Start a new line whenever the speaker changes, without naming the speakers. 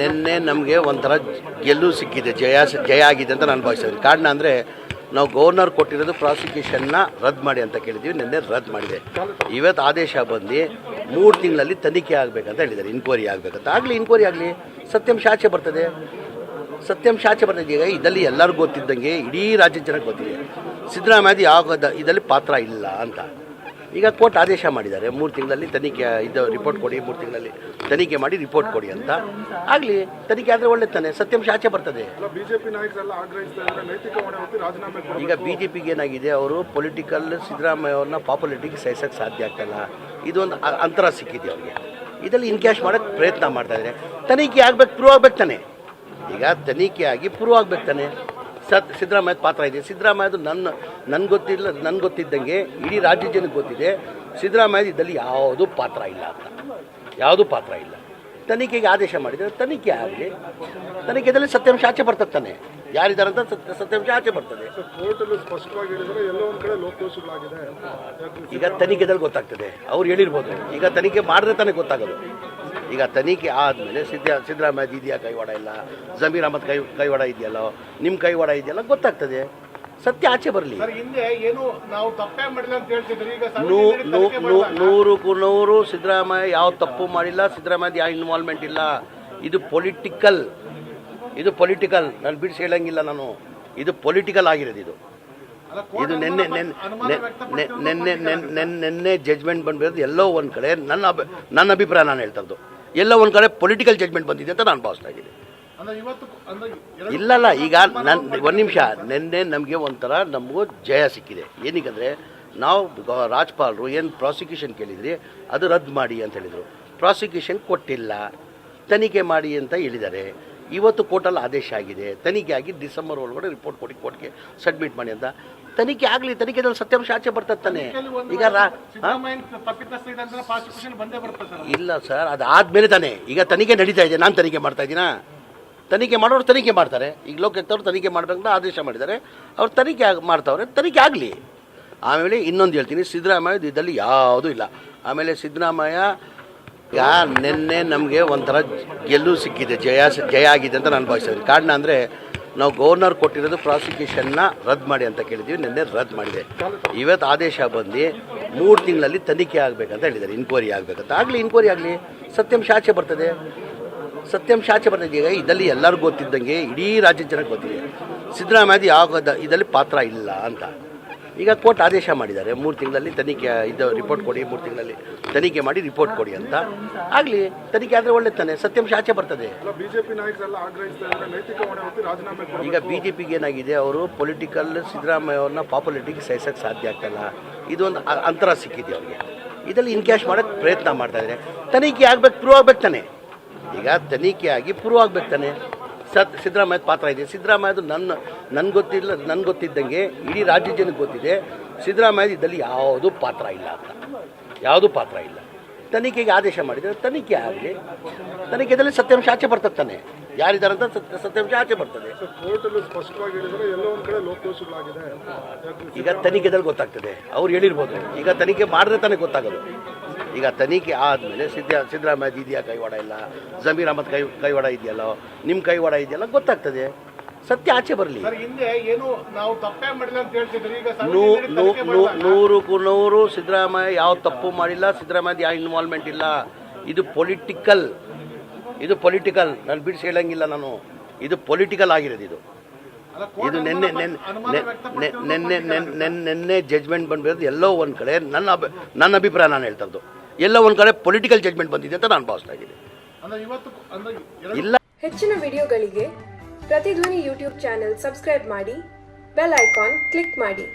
ನಿನ್ನೆ ನಮಗೆ ಒಂಥರ ಗೆಲ್ಲುವು ಸಿಕ್ಕಿದೆ, ಜಯ ಆಗಿದೆ ಅಂತ ನಾನು ಭಾವಿಸ್ತೀನಿ. ಕಾರಣ ಅಂದರೆ ನಾವು ಗವರ್ನರ್ ಕೊಟ್ಟಿರೋದು ಪ್ರಾಸಿಕ್ಯೂಷನ್ನ ರದ್ದು ಮಾಡಿ ಅಂತ ಕೇಳಿದ್ವಿ, ನಿನ್ನೆ ರದ್ದು ಮಾಡಿದೆ. ಇವತ್ತು ಆದೇಶ ಬಂದು 3 ತಿಂಗಳಲ್ಲಿ ತನಿಖೆ ಆಗಬೇಕಂತ ಹೇಳಿದ್ದಾರೆ, ಇನ್ಕ್ವೈರಿ ಆಗಬೇಕಂತ. ಆಗಲಿ ಇನ್ಕ್ವೈರಿ ಆಗಲಿ, ಸತ್ಯಾಂಶ ಆಚೆ ಬರ್ತದೆ. ಈಗ ಇದರಲ್ಲಿ ಎಲ್ಲರಿಗೂ ಗೊತ್ತಿದ್ದಂಗೆ ಇಡೀ ರಾಜ್ಯದ ಜನಕ್ಕೆ ಗೊತ್ತಿದೆ ಸಿದ್ದರಾಮಯ್ಯ ಯಾವ ಇದರಲ್ಲಿ ಪಾತ್ರ ಇಲ್ಲ ಅಂತ. ಈಗ ಕೋರ್ಟ್ ಆದೇಶ ಮಾಡಿದ್ದಾರೆ 3 ತಿಂಗಳಲ್ಲಿ ತನಿಖೆ ರಿಪೋರ್ಟ್ ಕೊಡಿ, 3 ತಿಂಗಳಲ್ಲಿ ತನಿಖೆ ಮಾಡಿ ರಿಪೋರ್ಟ್ ಕೊಡಿ ಅಂತ. ಆಗಲಿ, ತನಿಖೆ ಆದರೆ ಒಳ್ಳೆ ತಾನೆ, ಸತ್ಯಾಂಶ ಆಚೆ ಬರ್ತದೆ. ಈಗ BJPಗೆ ಏನಾಗಿದೆ, ಅವರು ಪೊಲಿಟಿಕಲ್ ಸಿದ್ದರಾಮಯ್ಯ ಅವ್ರನ್ನ ಪಾಪ್ಯುಲಾರಿಟಿಗೆ ಸಹಿಸೋಕ್ಕೆ ಸಾಧ್ಯ ಆಗ್ತಾಯಿಲ್ಲ. ಇದೊಂದು ಅಂತರ ಸಿಕ್ಕಿದೆ ಅವ್ರಿಗೆ. ಇದರಲ್ಲಿ ಇನ್ಕ್ಯಾಶ್ ಮಾಡೋಕ್ಕೆ ಪ್ರಯತ್ನ ಮಾಡ್ತಾಯಿದ್ದಾರೆ. ತನಿಖೆ ಆಗಬೇಕು, ಪ್ರೂವ್ ಆಗ್ಬೇಕು ತಾನೆ. ಈಗ ತನಿಖೆ ಆಗಿ ಪ್ರೂವ್ ಆಗ್ಬೇಕು ತಾನೆ. ಸಿದ್ದರಾಮಯ್ಯದ ಪಾತ್ರ ಇದೆ. ಸಿದ್ದರಾಮಯ್ಯದು ನನ್ಗೆ ಗೊತ್ತಿದ್ದಂಗೆ ಇಡೀ ರಾಜ್ಯ ಜನಕ್ಕೆ ಗೊತ್ತಿದೆ ಸಿದ್ದರಾಮಯ್ಯ ಇದರಲ್ಲಿ ಯಾವುದೂ ಪಾತ್ರ ಇಲ್ಲ ಅಂತ, ಯಾವುದೂ ಪಾತ್ರ ಇಲ್ಲ. ತನಿಖೆಗೆ ಆದೇಶ ಮಾಡಿದರೆ ತನಿಖೆ ಆಗಲಿ, ತನಿಖೆಯಲ್ಲಿ ಸತ್ಯಾಂಶ ಆಚೆ ಬರ್ತದೆ ತಾನೆ. ಯಾರಿದ್ದಾರೆ ಅಂತ ಸತ್ಯಾಂಶ ಆಚೆ ಬರ್ತದೆ. ಈಗ ತನಿಖೆದಲ್ಲಿ ಗೊತ್ತಾಗ್ತದೆ, ಅವ್ರು ಹೇಳಿರ್ಬೋದು. ಈಗ ತನಿಖೆ ಮಾಡಿದ್ರೆ ತಾನೇ ಗೊತ್ತಾಗೋದು. ಈಗ ತನಿಖೆ ಆದಮೇಲೆ ಸಿದ್ದರಾಮಯ್ಯ ಇದೆಯಾ ಕೈವಾಡ ಇಲ್ಲ, ಜಮೀರ್ ಅಹಮದ್ ಕೈವಾಡ ಇದೆಯಲ್ಲೋ, ನಿಮ್ಮ ಕೈವಾಡ ಇದೆಯಲ್ಲ, ಗೊತ್ತಾಗ್ತದೆ. ಸತ್ಯ ಆಚೆ ಬರಲಿ. 100% ಸಿದ್ದರಾಮಯ್ಯ ಯಾವ ತಪ್ಪು ಮಾಡಿಲ್ಲ, ಸಿದ್ದರಾಮಯ್ಯ ಯಾವ ಇನ್ವಾಲ್ವ್ಮೆಂಟ್ ಇಲ್ಲ. ಇದು ಪೊಲಿಟಿಕಲ್ ನಾನು ಬಿಡಿಸಿ ಹೇಳಂಗಿಲ್ಲ ನಾನು. ಇದು ಪೊಲಿಟಿಕಲ್ ಆಗಿರೋದು. ಇದು ನೆನ್ನೆ ಜಡ್ಜ್ಮೆಂಟ್ ಬಂದಿರೋದು ಎಲ್ಲೋ ಒಂದು ಕಡೆ. ನನ್ನ ಅಭಿಪ್ರಾಯ ನಾನು ಹೇಳ್ತಾ ಇದ್ದು, ಎಲ್ಲೋ ಒಂದು ಕಡೆ ಪೊಲಿಟಿಕಲ್ ಜಡ್ಜ್ಮೆಂಟ್ ಬಂದಿದೆ ಅಂತ ನಾನು ಭಾವಿಸ್ತಾ ಇದ್ದೀನಿ. ಇಲ್ಲ, ಈಗ ಒಂದು ನಿಮಿಷ. ನಿನ್ನೆ ನಮಗೆ ಒಂಥರ ನಮಗೂ ಜಯ ಸಿಕ್ಕಿದೆ. ಏನಕ್ಕೆ ನಾವು ರಾಜ್ಪಾಲರು ಏನು ಪ್ರಾಸಿಕ್ಯೂಷನ್ ಕೇಳಿದ್ರಿ ಅದು ರದ್ದು ಮಾಡಿ ಅಂತ ಹೇಳಿದರು. ಪ್ರಾಸಿಕ್ಯೂಷನ್ ಕೊಟ್ಟಿಲ್ಲ, ತನಿಖೆ ಮಾಡಿ ಅಂತ ಹೇಳಿದ್ದಾರೆ. ಇವತ್ತು ಕೋರ್ಟಲ್ಲಿ ಆದೇಶ ಆಗಿದೆ, ತನಿಖೆ ಆಗಿ ಡಿಸೆಂಬರ್ ಒಳಗಡೆ ರಿಪೋರ್ಟ್ ಕೊಡಿ, ಕೋರ್ಟ್ಗೆ ಸಬ್ಮಿಟ್ ಮಾಡಿ ಅಂತ. ತನಿಖೆ ಆಗಲಿ, ತನಿಖೆದಲ್ಲಿ ಸತ್ಯಾಂಶ ಆಚೆ ಬರ್ತದೆ ತಾನೆ. ಈಗ ಇಲ್ಲ ಸರ್, ಅದಾದಮೇಲೆ ತಾನೆ. ಈಗ ತನಿಖೆ ನಡೀತಾ ಇದೆ, ನಾನು ತನಿಖೆ ಮಾಡ್ತಾ ಇದ್ದೀನಾ? ತನಿಖೆ ಮಾಡೋರು ತನಿಖೆ ಮಾಡ್ತಾರೆ. ಈಗ ಲೋಕಾಯುಕ್ತವ್ರು ತನಿಖೆ ಮಾಡಬೇಕಂತ ಆದೇಶ ಮಾಡಿದ್ದಾರೆ, ಅವ್ರು ತನಿಖೆ ಮಾಡ್ತಾವ್ರೆ. ತನಿಖೆ ಆಗಲಿ. ಆಮೇಲೆ ಇನ್ನೊಂದು ಹೇಳ್ತೀನಿ, ಸಿದ್ದರಾಮಯ್ಯ ಇದರಲ್ಲಿ ಯಾವುದೂ ಇಲ್ಲ. ಆಮೇಲೆ ಸಿದ್ದರಾಮಯ್ಯ ಈಗ ನಿನ್ನೆ ನಮಗೆ ಒಂಥರ ಗೆಲ್ಲುವು ಸಿಕ್ಕಿದೆ, ಜಯ ಆಗಿದೆ ಅಂತ ನಾನು ಭಾವಿಸ್ತೀನಿ. ಕಾರಣ ಅಂದರೆ ನಾವು ಗವರ್ನರ್ ಕೊಟ್ಟಿರೋದು ಪ್ರಾಸಿಕ್ಯೂಷನ್ನ ರದ್ದು ಮಾಡಿ ಅಂತ ಕೇಳಿದ್ವಿ, ನಿನ್ನೆ ರದ್ದು ಮಾಡಿದೆ. ಇವತ್ತು ಆದೇಶ ಬಂದು 3 ತಿಂಗಳಲ್ಲಿ ತನಿಖೆ ಆಗಬೇಕಂತ ಹೇಳಿದ್ದಾರೆ, ಇನ್ಕ್ವೈರಿ ಆಗಬೇಕಂತ. ಆಗಲಿ ಇನ್ಕ್ವೈರಿ ಆಗಲಿ, ಸತ್ಯಾಂಶ ಆಚೆ ಬರ್ತದೆ. ಈಗ ಇದರಲ್ಲಿ ಎಲ್ಲರಿಗೂ ಗೊತ್ತಿದ್ದಂಗೆ ಇಡೀ ರಾಜ್ಯದ ಜನಕ್ಕೆ ಗೊತ್ತಿದೆ ಸಿದ್ದರಾಮಯ್ಯ ಯಾವ ಇದರಲ್ಲಿ ಪಾತ್ರ ಇಲ್ಲ ಅಂತ. ಈಗ ಕೋರ್ಟ್ ಆದೇಶ ಮಾಡಿದ್ದಾರೆ 3 ತಿಂಗಳಲ್ಲಿ ತನಿಖೆ ರಿಪೋರ್ಟ್ ಕೊಡಿ, 3 ತಿಂಗಳಲ್ಲಿ ತನಿಖೆ ಮಾಡಿ ರಿಪೋರ್ಟ್ ಕೊಡಿ ಅಂತ. ಆಗಲಿ, ತನಿಖೆ ಆದರೆ ಒಳ್ಳೆ ತಾನೆ, ಸತ್ಯಾಂಶ ಆಚೆ ಬರ್ತದೆ. ಈಗ BJPಗೆ ಏನಾಗಿದೆ, ಅವರು ಪೊಲಿಟಿಕಲ್ ಸಿದ್ದರಾಮಯ್ಯ ಅವ್ರನ್ನ ಪಾಪ್ಯುಲಾರಿಟಿಗೆ ಸಹಿಸೋಕ್ಕೆ ಸಾಧ್ಯ ಆಗ್ತಾಯಿಲ್ಲ. ಇದೊಂದು ಅಂತರ ಸಿಕ್ಕಿದೆ ಅವ್ರಿಗೆ. ಇದರಲ್ಲಿ ಇನ್ಕ್ಯಾಶ್ ಮಾಡೋಕ್ಕೆ ಪ್ರಯತ್ನ ಮಾಡ್ತಾಯಿದ್ದಾರೆ. ತನಿಖೆ ಆಗಬೇಕು, ಪ್ರೂವ್ ಆಗ್ಬೇಕು ತಾನೆ. ಈಗ ತನಿಖೆ ಆಗಿ ಪ್ರೂವ್ ಆಗ್ಬೇಕು ತಾನೆ. ಸಿದ್ದರಾಮಯ್ಯದ ಪಾತ್ರ ಇದೆ. ಸಿದ್ದರಾಮಯ್ಯದು ನನ್ಗೆ ಗೊತ್ತಿದ್ದಂಗೆ ಇಡೀ ರಾಜ್ಯ ಜನಕ್ಕೆ ಗೊತ್ತಿದೆ ಸಿದ್ದರಾಮಯ್ಯ ಇದರಲ್ಲಿ ಯಾವುದೂ ಪಾತ್ರ ಇಲ್ಲ ಅಂತ, ಯಾವುದೂ ಪಾತ್ರ ಇಲ್ಲ. ತನಿಖೆಗೆ ಆದೇಶ ಮಾಡಿದರೆ ತನಿಖೆ ಆಗಲಿ, ತನಿಖೆಯಲ್ಲಿ ಸತ್ಯಾಂಶ ಆಚೆ ಬರ್ತದೆ ತಾನೆ. ಯಾರಿದ್ದಾರೆ ಅಂತ ಸತ್ಯಾಂಶ ಆಚೆ ಬರ್ತದೆ. ಈಗ ತನಿಖೆದಲ್ಲಿ ಗೊತ್ತಾಗ್ತದೆ, ಅವ್ರು ಹೇಳಿರ್ಬೋದು. ಈಗ ತನಿಖೆ ಮಾಡಿದ್ರೆ ತಾನೇ ಗೊತ್ತಾಗೋದು. ಈಗ ತನಿಖೆ ಆದಮೇಲೆ ಸಿದ್ದರಾಮಯ್ಯ ಇದೆಯಾ ಕೈವಾಡ ಇಲ್ಲ, ಜಮೀರ್ ಅಹಮದ್ ಕೈವಾಡ ಇದೆಯಲ್ಲೋ, ನಿಮ್ಮ ಕೈವಾಡ ಇದೆಯಲ್ಲ, ಗೊತ್ತಾಗ್ತದೆ. ಸತ್ಯ ಆಚೆ ಬರಲಿ. 100% ಸಿದ್ದರಾಮಯ್ಯ ಯಾವ ತಪ್ಪು ಮಾಡಿಲ್ಲ, ಸಿದ್ದರಾಮಯ್ಯ ಯಾವ ಇನ್ವಾಲ್ವ್ಮೆಂಟ್ ಇಲ್ಲ. ಇದು ಪೊಲಿಟಿಕಲ್ ನಾನು ಬಿಡಿಸಿ ಹೇಳಂಗಿಲ್ಲ ನಾನು. ಇದು ಪೊಲಿಟಿಕಲ್ ಆಗಿರೋದು. ಇದು ನೆನ್ನೆ ಜಡ್ಜ್ಮೆಂಟ್ ಬಂದಿರೋದು ಎಲ್ಲೋ ಒಂದು ಕಡೆ. ನನ್ನ ಅಭಿಪ್ರಾಯ ನಾನು ಹೇಳ್ತಾ ಇದ್ದು, ಎಲ್ಲೋ ಒಂದು ಕಡೆ ಪೊಲಿಟಿಕಲ್ ಜಡ್ಜ್ಮೆಂಟ್ ಬಂದಿದೆ ಅಂತ ನಾನು ಭಾವಿಸ್ತಾ ಇದ್ದೀನಿ. ಇಲ್ಲ,
ಹೆಚ್ಚಿನ ವಿಡಿಯೋಗಳಿಗೆ ಪ್ರತಿಧ್ವನಿ ಯೂಟ್ಯೂಬ್ ಚಾನೆಲ್ ಸಬ್ಸ್ಕ್ರೈಬ್ ಮಾಡಿ, ಬೆಲ್ ಐಕಾನ್ ಕ್ಲಿಕ್ ಮಾಡಿ.